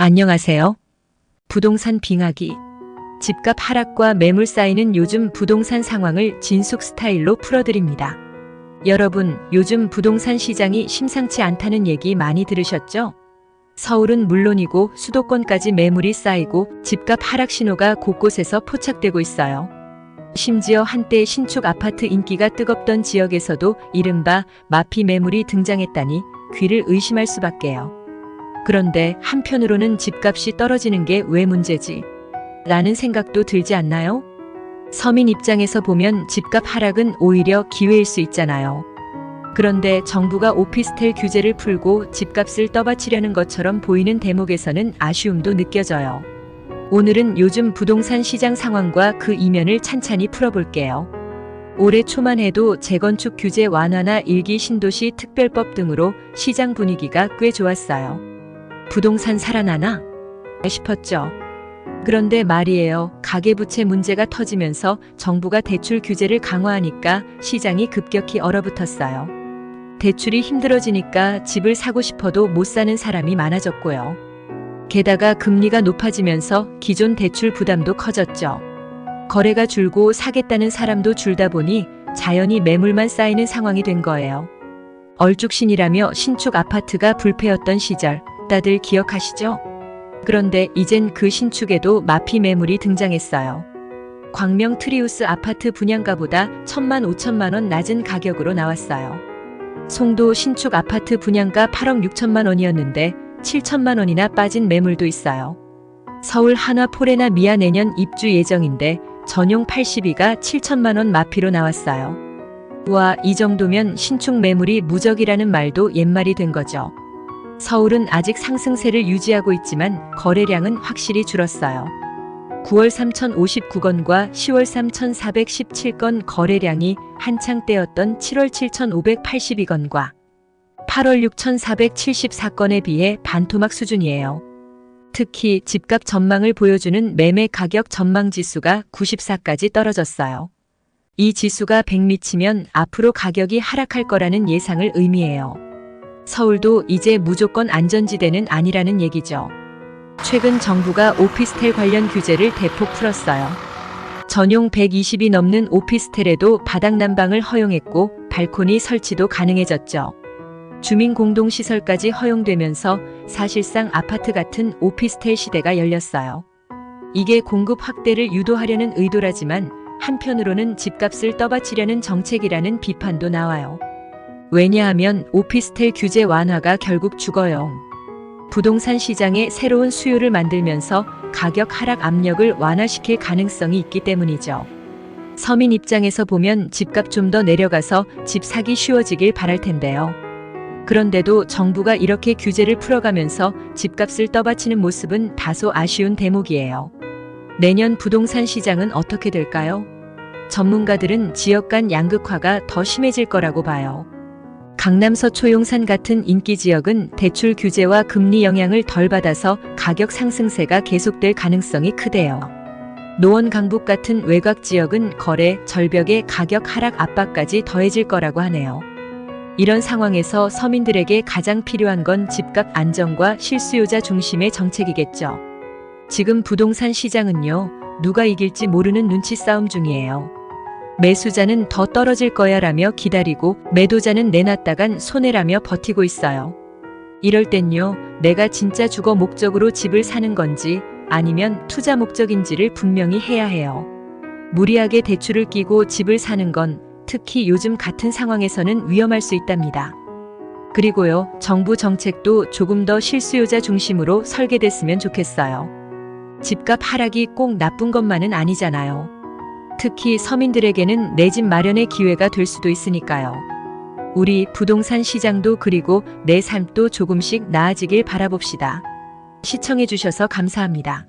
안녕하세요. 부동산 빙하기. 집값 하락과 매물 쌓이는 요즘 부동산 상황을 진숙 스타일로 풀어드립니다. 여러분, 요즘 부동산 시장이 심상치 않다는 얘기 많이 들으셨죠? 서울은 물론이고 수도권까지 매물이 쌓이고 집값 하락 신호가 곳곳에서 포착되고 있어요. 심지어 한때 신축 아파트 인기가 뜨겁던 지역에서도 이른바 마피 매물이 등장했다니 귀를 의심할 수밖에요. 그런데 한편으로는 집값이 떨어지는 게 왜 문제지? 라는 생각도 들지 않나요? 서민 입장에서 보면 집값 하락은 오히려 기회일 수 있잖아요. 그런데 정부가 오피스텔 규제를 풀고 집값을 떠받치려는 것처럼 보이는 대목에서는 아쉬움도 느껴져요. 오늘은 요즘 부동산 시장 상황과 그 이면을 찬찬히 풀어볼게요. 올해 초만 해도 재건축 규제 완화나 일기 신도시 특별법 등으로 시장 분위기가 꽤 좋았어요. 부동산 살아나나? 싶었죠. 그런데 말이에요. 가계부채 문제가 터지면서 정부가 대출 규제를 강화하니까 시장이 급격히 얼어붙었어요. 대출이 힘들어지니까 집을 사고 싶어도 못 사는 사람이 많아졌고요. 게다가 금리가 높아지면서 기존 대출 부담도 커졌죠. 거래가 줄고 사겠다는 사람도 줄다 보니 자연히 매물만 쌓이는 상황이 된 거예요. 얼죽신이라며 신축 아파트가 불패였던 시절, 다들 기억하시죠? 그런데 이젠 그 신축에도 마피 매물이 등장했어요. 광명 트리우스 아파트 분양가보다 1,000만 5천만 원 낮은 가격으로 나왔어요. 송도 신축 아파트 분양가 8억 6천만 원이었는데 7천만 원이나 빠진 매물도 있어요. 서울 한화 포레나 미아 내년 입주 예정인데 전용 82가 7천만 원 마피로 나왔어요. 와, 이 정도면 신축 매물이 무적이라는 말도 옛말이 된 거죠. 서울은 아직 상승세를 유지하고 있지만 거래량은 확실히 줄었어요. 9월 3,059건과 10월 3,417건 거래량이 한창 때였던 7월 7,582건과 8월 6,474건에 비해 반토막 수준이에요. 특히 집값 전망을 보여주는 매매 가격 전망 지수가 94까지 떨어졌어요. 이 지수가 100 미치면 앞으로 가격이 하락할 거라는 예상을 의미해요. 서울도 이제 무조건 안전지대는 아니라는 얘기죠. 최근 정부가 오피스텔 관련 규제를 대폭 풀었어요. 전용 120이 넘는 오피스텔에도 바닥 난방을 허용했고 발코니 설치도 가능해졌죠. 주민 공동시설까지 허용되면서 사실상 아파트 같은 오피스텔 시대가 열렸어요. 이게 공급 확대를 유도하려는 의도라지만 한편으로는 집값을 떠받치려는 정책이라는 비판도 나와요. 왜냐하면 오피스텔 규제 완화가 결국 죽어요. 부동산 시장에 새로운 수요를 만들면서 가격 하락 압력을 완화시킬 가능성이 있기 때문이죠. 서민 입장에서 보면 집값 좀 더 내려가서 집 사기 쉬워지길 바랄 텐데요. 그런데도 정부가 이렇게 규제를 풀어가면서 집값을 떠받치는 모습은 다소 아쉬운 대목이에요. 내년 부동산 시장은 어떻게 될까요? 전문가들은 지역 간 양극화가 더 심해질 거라고 봐요. 강남 서초용산 같은 인기 지역은 대출 규제와 금리 영향을 덜 받아서 가격 상승세가 계속될 가능성이 크대요. 노원 강북 같은 외곽 지역은 거래, 절벽의 가격 하락 압박까지 더해질 거라고 하네요. 이런 상황에서 서민들에게 가장 필요한 건 집값 안정과 실수요자 중심의 정책이겠죠. 지금 부동산 시장은요, 누가 이길지 모르는 눈치 싸움 중이에요. 매수자는 더 떨어질 거야 라며 기다리고 매도자는 내놨다간 손해라며 버티고 있어요. 이럴 땐요, 내가 진짜 주거 목적으로 집을 사는 건지 아니면 투자 목적인지를 분명히 해야 해요. 무리하게 대출을 끼고 집을 사는 건 특히 요즘 같은 상황에서는 위험할 수 있답니다. 그리고요, 정부 정책도 조금 더 실수요자 중심으로 설계됐으면 좋겠어요. 집값 하락이 꼭 나쁜 것만은 아니잖아요. 특히 서민들에게는 내 집 마련의 기회가 될 수도 있으니까요. 우리 부동산 시장도 그리고 내 삶도 조금씩 나아지길 바라봅시다. 시청해주셔서 감사합니다.